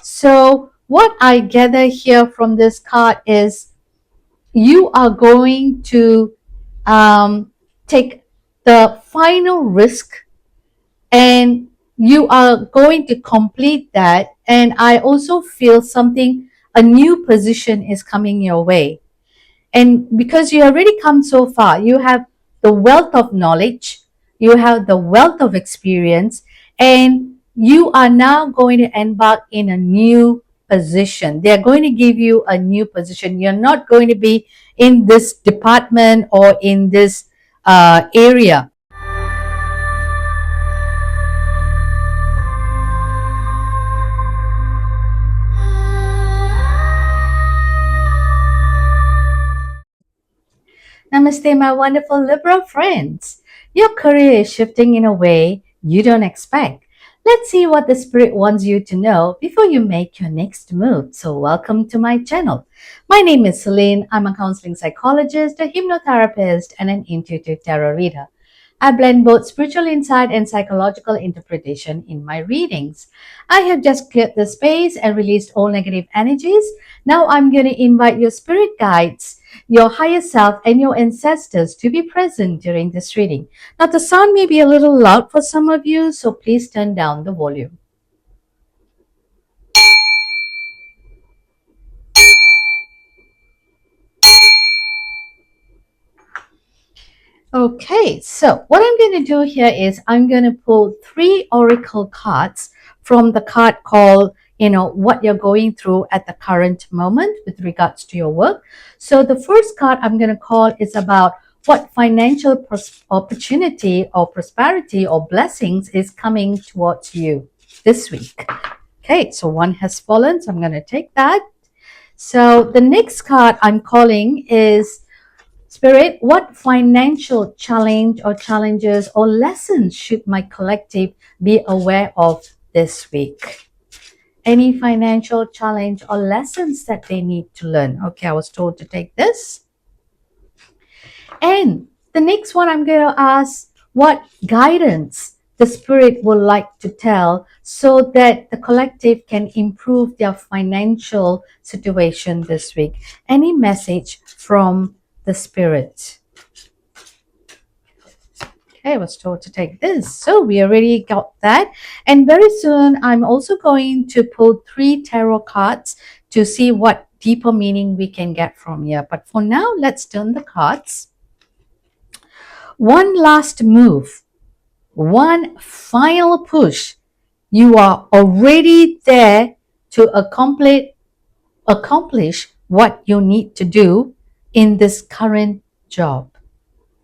So what I gather here from this card is you are going to take the final risk, and you are going to complete that. And I also feel something, a new position is coming your way. And because you already come so far, you have the wealth of knowledge, you have the wealth of experience, and you are now going to embark in a new position. They're going to give you a new position. You're not going to be in this department or in this area. Namaste, my wonderful Libra friends. Your career is shifting in a way you don't expect. Let's see what the Spirit wants you to know before you make your next move. So, welcome to my channel. My name is Celine. I'm a counseling psychologist, a hypnotherapist, and an intuitive tarot reader. I blend both spiritual insight and psychological interpretation in my readings. I have just cleared the space and released all negative energies. Now I'm going to invite your spirit guides, your higher self, and your ancestors to be present during this reading. Now the sound may be a little loud for some of you, so please turn down the volume. Okay, so what I'm going to do here is I'm going to pull 3 oracle cards from the card called, what you're going through at the current moment with regards to your work. So the first card I'm going to call is about what financial opportunity or prosperity or blessings is coming towards you this week. Okay, so one has fallen, so I'm going to take that. So the next card I'm calling is Spirit, what financial challenge or challenges or lessons should my collective be aware of this week? Any financial challenge or lessons that they need to learn? Okay, I was told to take this. And the next one I'm going to ask, what guidance the Spirit would like to tell so that the collective can improve their financial situation this week? Any message from the Spirit? Okay, I was told to take this. So we already got that. And very soon, I'm also going to pull 3 tarot cards to see what deeper meaning we can get from here. But for now, let's turn the cards. One last move, one final push. You are already there to accomplish what you need to do in this current job.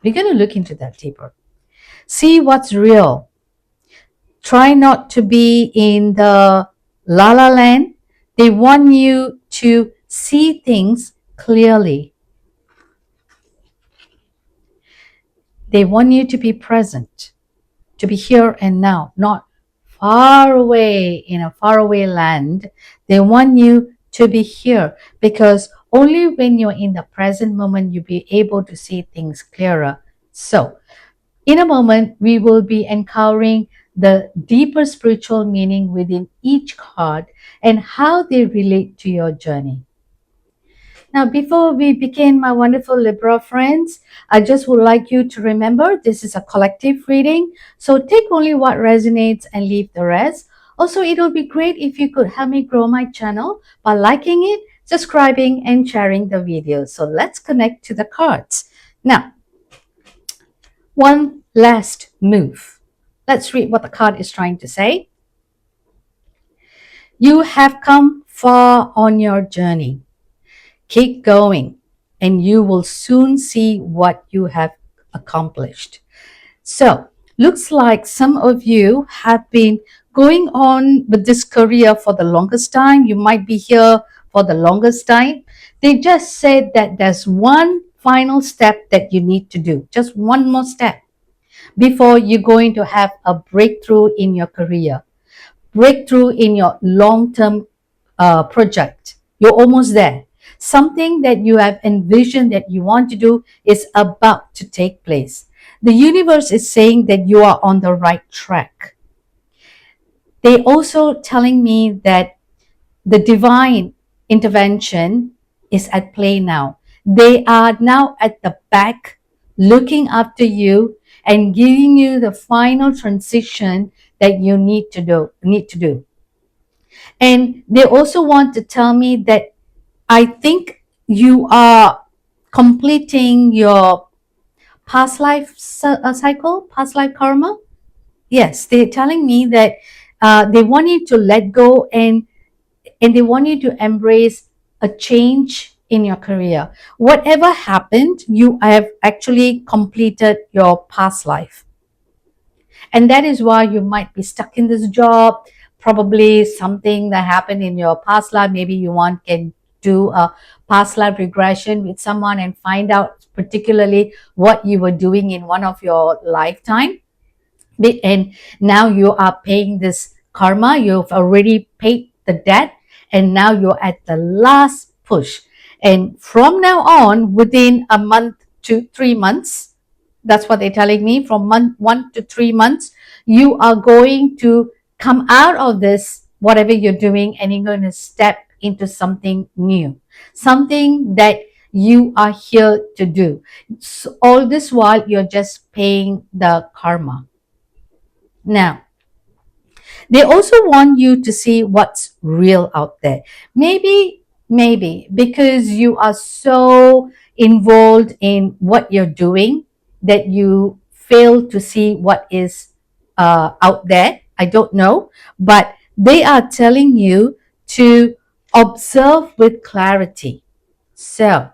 We're going to look into that deeper. See what's real. Try not to be in the la la land. They want you to see things clearly. They want you to be present, to be here and now, not far away in a faraway land. They want you to be here because only when you're in the present moment, you'll be able to see things clearer. So, in a moment, we will be encountering the deeper spiritual meaning within each card and how they relate to your journey. Now, before we begin, my wonderful Libra friends, I just would like you to remember this is a collective reading. So take only what resonates and leave the rest. Also, it will be great if you could help me grow my channel by liking it, subscribing, and sharing the video. So let's connect to the cards. Now, one last move. Let's read what the card is trying to say. You have come far on your journey. Keep going, and you will soon see what you have accomplished. So, looks like some of you have been going on with this career for the longest time. You might be here for the longest time. They just said that there's one final step that you need to do, just one more step before you're going to have a breakthrough in your career, breakthrough in your long-term project. You're almost there. Something that you have envisioned that you want to do is about to take place. The universe is saying that you are on the right track. They also telling me that the divine intervention is at play now. They are now at the back looking after you and giving you the final transition that you need to do. And they also want to tell me that I think you are completing your past life cycle, past life karma. Yes, they're telling me that they want you to let go, and they want you to embrace a change in your career. Whatever happened, you have actually completed your past life. And that is why you might be stuck in this job. Probably something that happened in your past life. Maybe you can do a past life regression with someone and find out particularly what you were doing in one of your lifetime. And now you are paying this karma. You've already paid the debt, and now you're at the last push. And from now on, within a month to 3 months, that's what they're telling me, from month 1 to 3 months, you are going to come out of this, whatever you're doing, and you're going to step into something new, something that you are here to do. So all this while, you're just paying the karma. Now, they also want you to see what's real out there. Maybe because you are so involved in what you're doing that you fail to see what is out there. I don't know. But they are telling you to observe with clarity. So,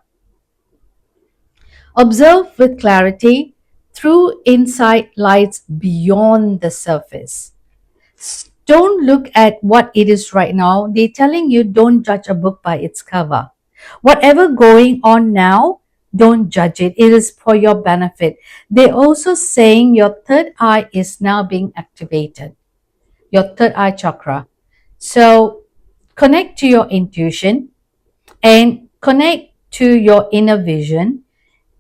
observe with clarity. Through insight lies beyond the surface. Don't look at what it is right now. They're telling you don't judge a book by its cover. Whatever going on now, don't judge it. It is for your benefit. They're also saying your third eye is now being activated, your third eye chakra. So connect to your intuition and connect to your inner vision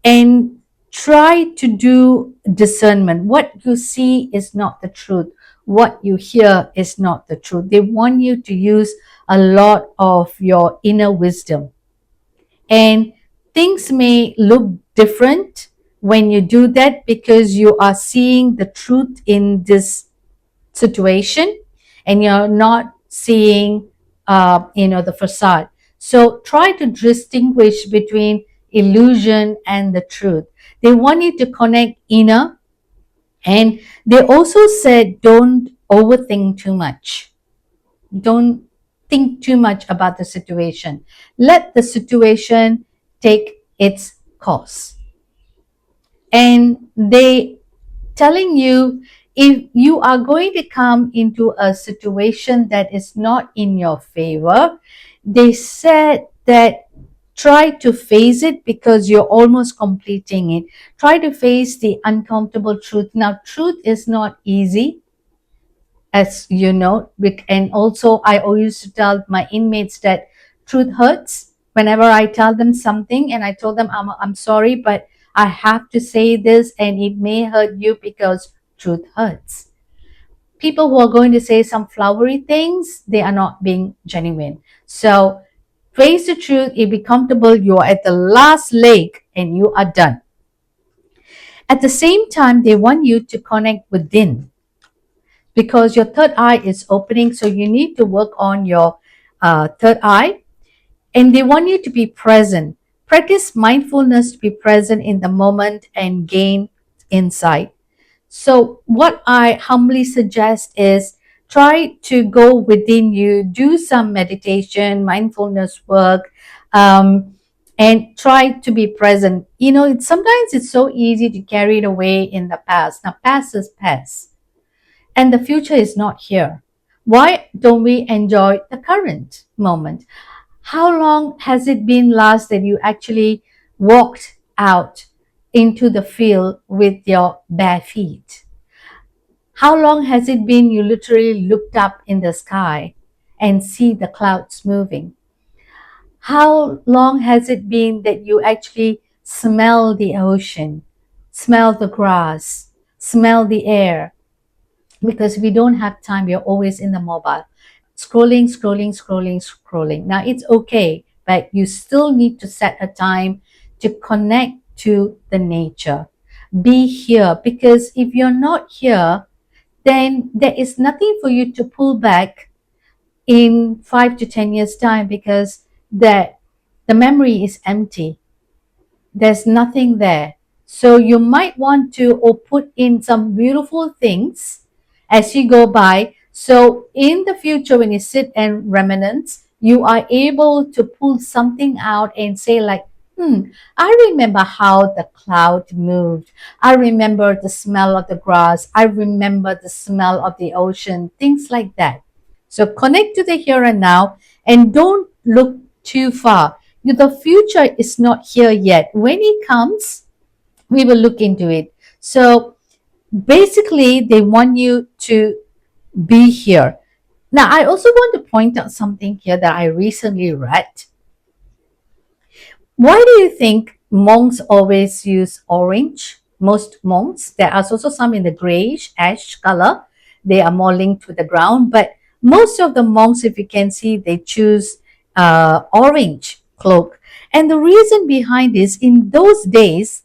and try to do discernment. What you see is not the truth. What you hear is not the truth. They want you to use a lot of your inner wisdom. And things may look different when you do that because you are seeing the truth in this situation and you're not seeing the facade. So try to distinguish between illusion and the truth. They want you to connect inner, and they also said don't overthink too much. Don't think too much about the situation. Let the situation take its course. And they telling you, if you are going to come into a situation that is not in your favor, they said that try to face it because you're almost completing it. Try to face the uncomfortable truth. Now, truth is not easy, as you know, and also I always used to tell my inmates that truth hurts. Whenever I tell them something and I told them I'm sorry, but I have to say this and it may hurt you because truth hurts. People who are going to say some flowery things, they are not being genuine. So face the truth, it be comfortable, you are at the last leg and you are done. At the same time, they want you to connect within because your third eye is opening. So you need to work on your third eye, and they want you to be present. Practice mindfulness to be present in the moment and gain insight. So what I humbly suggest is try to go within you, do some meditation, mindfulness work, and try to be present. Sometimes it's so easy to carry it away in the past. Now, past is past and the future is not here. Why don't we enjoy the current moment? How long has it been last that you actually walked out into the field with your bare feet? How long has it been you literally looked up in the sky and see the clouds moving? How long has it been that you actually smell the ocean, smell the grass, smell the air? Because we don't have time, we're always in the mobile. scrolling. Now it's okay, but you still need to set a time to connect to the nature. Be here, because if you're not here, then there is nothing for you to pull back in 5 to 10 years time, because the memory is empty. There's nothing there. So you might want to or put in some beautiful things as you go by. So in the future, when you sit and reminisce, you are able to pull something out and say like, I remember how the cloud moved. I remember the smell of the grass. I remember the smell of the ocean, things like that. So connect to the here and now and don't look too far. The future is not here yet. When it comes, we will look into it. So basically, they want you to be here. Now, I also want to point out something here that I recently read. Why do you think monks always use orange? Most monks, there are also some in the grayish ash color. They are more linked to the ground, but most of the monks, if you can see, they choose orange cloak. And the reason behind this, in those days,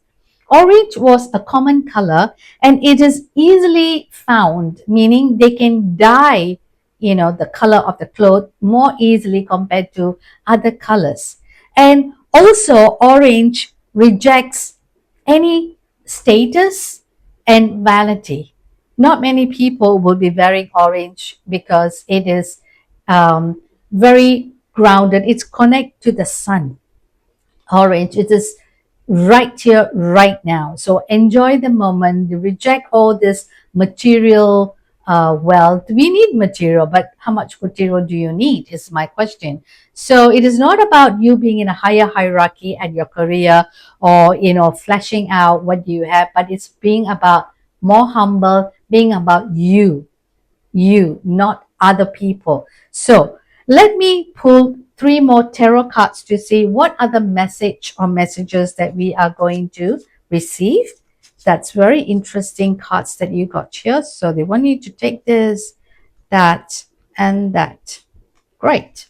orange was a common color and it is easily found, meaning they can dye, the color of the cloth more easily compared to other colors. And also, orange rejects any status and vanity. Not many people will be wearing orange because it is very grounded. It's connected to the sun. Orange, it is right here, right now. So enjoy the moment. Reject all this material wealth. We need material, but how much material do you need is my question. So it is not about you being in a higher hierarchy at your career or, flashing out what you have, but it's being about more humble, being about you, not other people. So let me pull 3 more tarot cards to see what other message or messages that we are going to receive. That's very interesting cards that you got here. So they want you to take this, that, and that. Great.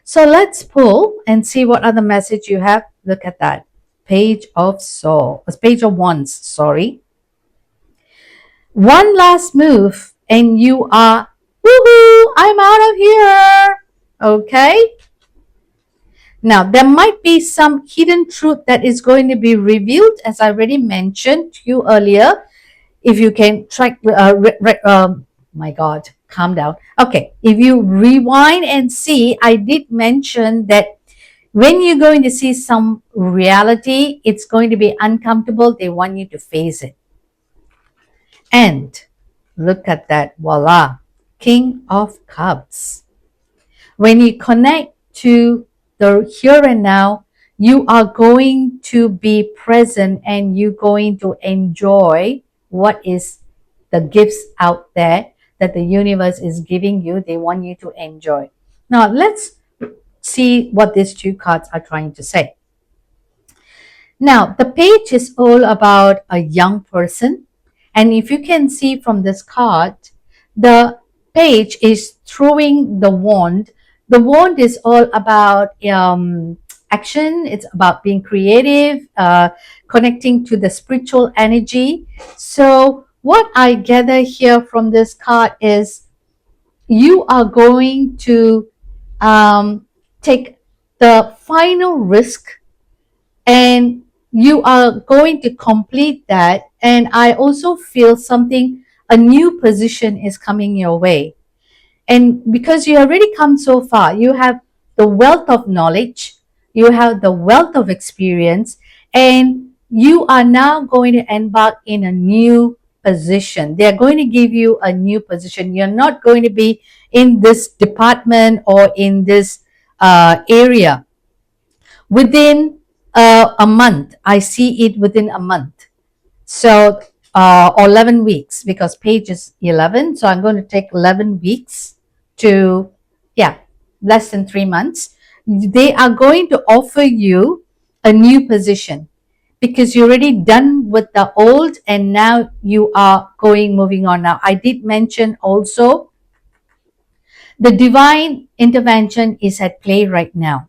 So let's pull and see what other message you have. Look at that. Page of Swords. Page of Wands, sorry. One last move and you are, woohoo, I'm out of here. Okay. Now, there might be some hidden truth that is going to be revealed, as I already mentioned to you earlier. If you can track, my God, calm down. Okay, if you rewind and see, I did mention that when you're going to see some reality, it's going to be uncomfortable. They want you to face it. And look at that, voila, King of Cups. When you connect to the here and now, you are going to be present and you're going to enjoy what is the gifts out there that the universe is giving you. They want you to enjoy. Now, let's see what these 2 cards are trying to say. Now, the page is all about a young person. And if you can see from this card, the page is throwing the wand. The wand is all about action. It's about being creative, connecting to the spiritual energy. So what I gather here from this card is you are going to take the final risk and you are going to complete that. And I also feel something, a new position is coming your way. And because you already come so far, you have the wealth of knowledge, you have the wealth of experience, and you are now going to embark in a new position. They're going to give you a new position. You're not going to be in this department or in this area within a month. I see it within a month. So, or 11 weeks, because page is 11. So I'm going to take 11 weeks to, less than 3 months. They are going to offer you a new position because you're already done with the old and now you are moving on. Now, I did mention also The divine intervention is at play right now.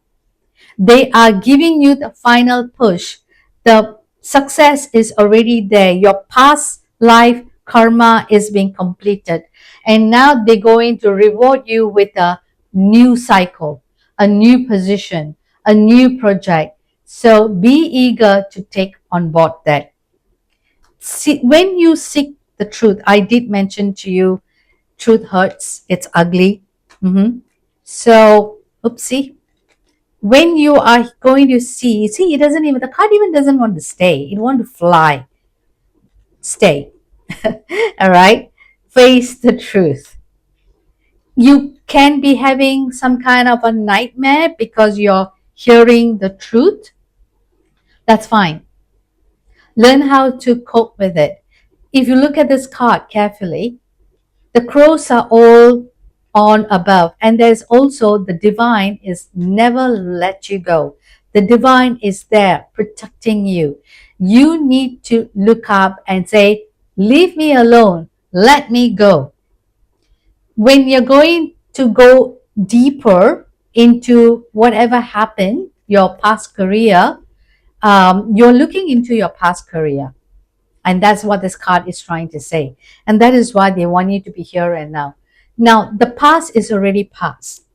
They are giving you the final push. The success is already there. Your past life karma is being completed. And now they're going to reward you with a new cycle, a new position, a new project. So be eager to take on board that. See, when you seek the truth, I did mention to you, truth hurts, it's ugly. So, oopsie, when you are going to see, it doesn't even, the card even doesn't want to stay. It wants to fly. Stay. All right. Face the truth. You can be having some kind of a nightmare because you're hearing the truth. That's fine. Learn how to cope with it. If you look at this card carefully, the crows are all on above, and there's also the divine is never let you go. The divine is there protecting you. You need to look up and say, leave me alone, let me go. When you're going to go deeper into whatever happened, your past career, you're looking into your past career. And that's what this card is trying to say. And that is why they want you to be here and now. Now, the past is already past.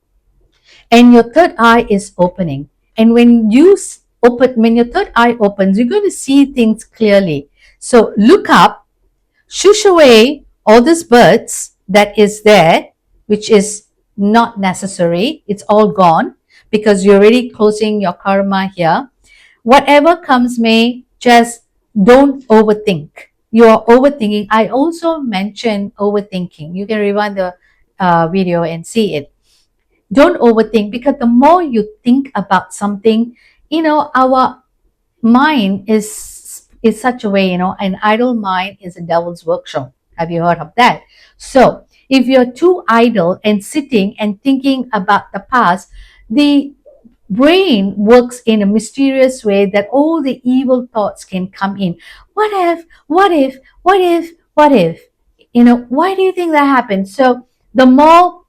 And your third eye is opening. And when when your third eye opens, you're going to see things clearly. So look up, shush away all these birds that is there, which is not necessary. It's all gone because you're already closing your karma here. Whatever comes may, just don't overthink. You are overthinking. I also mentioned overthinking. You can rewind the video and see it. Don't overthink, because the more you think about something, our mind is such a way, an idle mind is a devil's workshop. Have you heard of that? So if you're too idle and sitting and thinking about the past, the brain works in a mysterious way that all the evil thoughts can come in. What if, what if, what if, what if? Why do you think that happened? So the more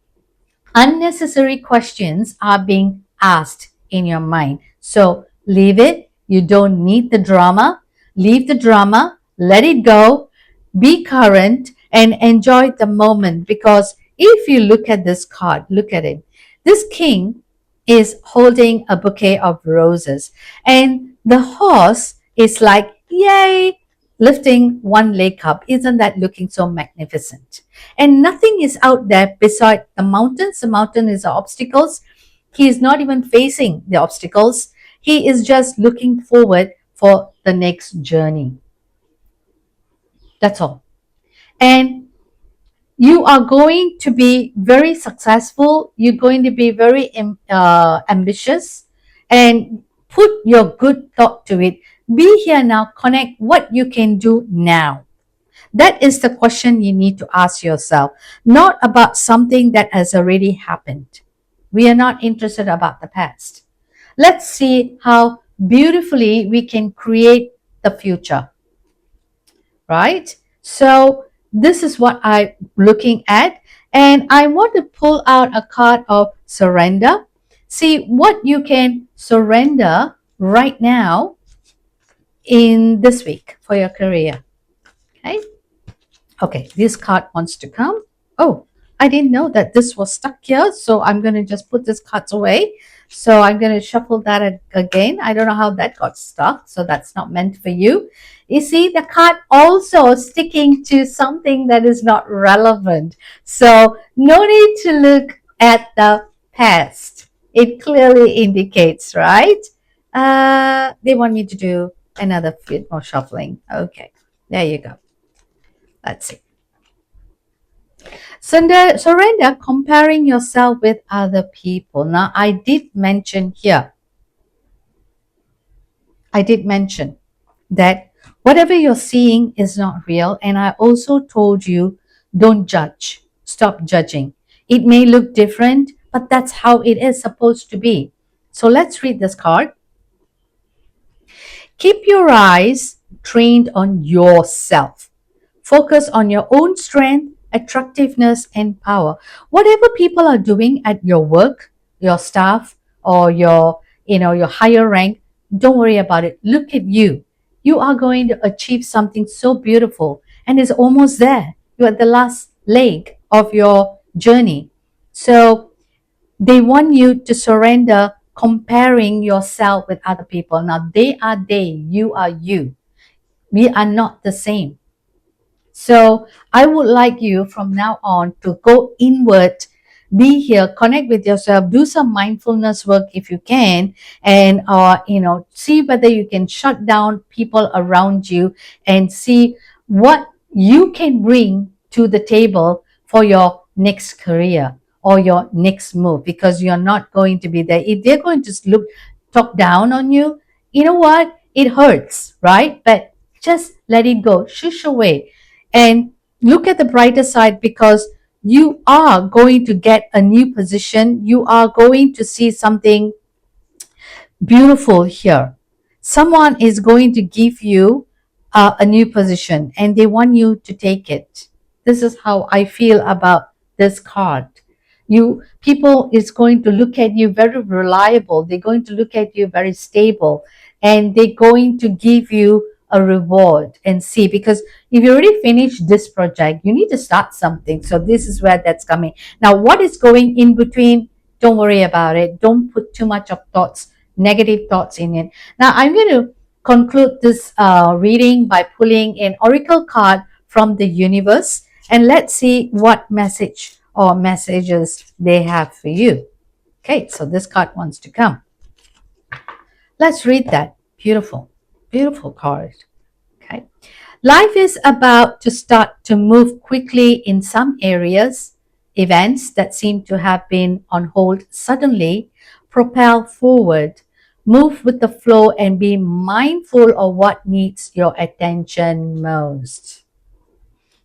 unnecessary questions are being asked in your mind. So leave it. You don't need the drama. Leave the drama. Let it go. Be current and enjoy the moment. Because if you look at this card, look at it. This king is holding a bouquet of roses, and the horse is like, yay, lifting one leg up. Isn't that looking so magnificent? And nothing is out there beside the mountains. The mountain is the obstacles. He is not even facing the obstacles. He is just looking forward for the next journey. That's all. And you are going to be very successful. You're going to be very ambitious, and put your good thought to it. Be here now. Connect what you can do now. That is the question you need to ask yourself, not about something that has already happened. We are not interested about the past. Let's see how beautifully we can create the future, right? So this is what I'm looking at, and I want to pull out a card of surrender. See what you can surrender right now in this week for your career. Okay, this card wants to come. Oh, I didn't know that this was stuck here, so I'm going to just put this cards away. So I'm going to shuffle that again. I don't know how that got stuck, so that's not meant for you. You see, the card also sticking to something that is not relevant. So no need to look at the past. It clearly indicates, right? They want me to do another bit more shuffling. Okay, there you go. Let's see. Surrender comparing yourself with other people. Now, I did mention that whatever you're seeing is not real. And I also told you, don't judge. Stop judging. It may look different, but that's how it is supposed to be. So let's read this card. Keep your eyes trained on yourself. Focus on your own strength attractiveness, and power. Whatever people are doing at your work, your staff, or your higher rank, don't worry about it. Look at you. You are going to achieve something so beautiful, and it's almost there. You're at the last leg of your journey. So they want you to surrender comparing yourself with other people. Now, they are they, you are you. We are not the same. So I would like you from now on to go inward, be here, connect with yourself, do some mindfulness work if you can, and see whether you can shut down people around you and see what you can bring to the table for your next career or your next move, because you're not going to be there. If they're going to talk down on you, you know what? It hurts, right? But just let it go, shush away, and look at the brighter side, because you are going to get a new position. You are going to see something beautiful here. Someone is going to give you a new position and they want you to take it. This is how I feel about this card. People is going to look at you very reliable. They're going to look at you very stable, and they're going to give you a reward and see, because if you already finished this project, you need to start something. So this is where that's coming. Now, what is going in between? Don't worry about it. Don't put too much of negative thoughts in it. Now, I'm going to conclude this reading by pulling an oracle card from the universe, and let's see what message or messages they have for you. Okay, so this card wants to come. Let's read that. Beautiful, beautiful card. Okay. Life is about to start to move quickly in some areas. Events that seem to have been on hold suddenly propel forward. Move with the flow and be mindful of what needs your attention most.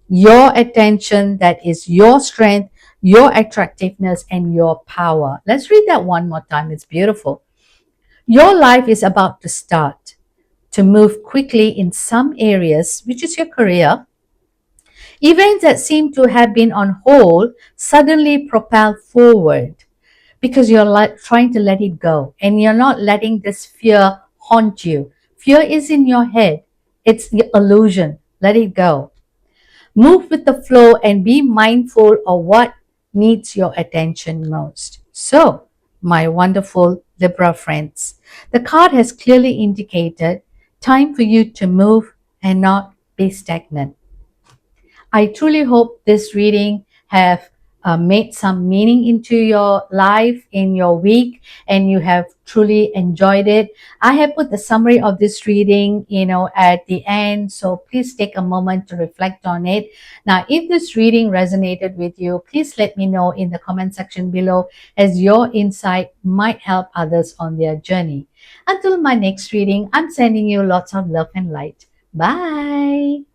Your attention, that is your strength, your attractiveness, and your power. Let's read that one more time. It's beautiful. Your life is about to start to move quickly in some areas, which is your career. Events that seem to have been on hold suddenly propel forward, because you're trying to let it go and you're not letting this fear haunt you. Fear is in your head. It's the illusion. Let it go. Move with the flow and be mindful of what needs your attention most. So, my wonderful Libra friends, the card has clearly indicated time for you to move and not be stagnant. I truly hope this reading have made some meaning into your life, in your week, and you have truly enjoyed it. I have put the summary of this reading, at the end, so please take a moment to reflect on it. Now, if this reading resonated with you, please let me know in the comment section below, as your insight might help others on their journey. Until my next reading, I'm sending you lots of love and light. Bye.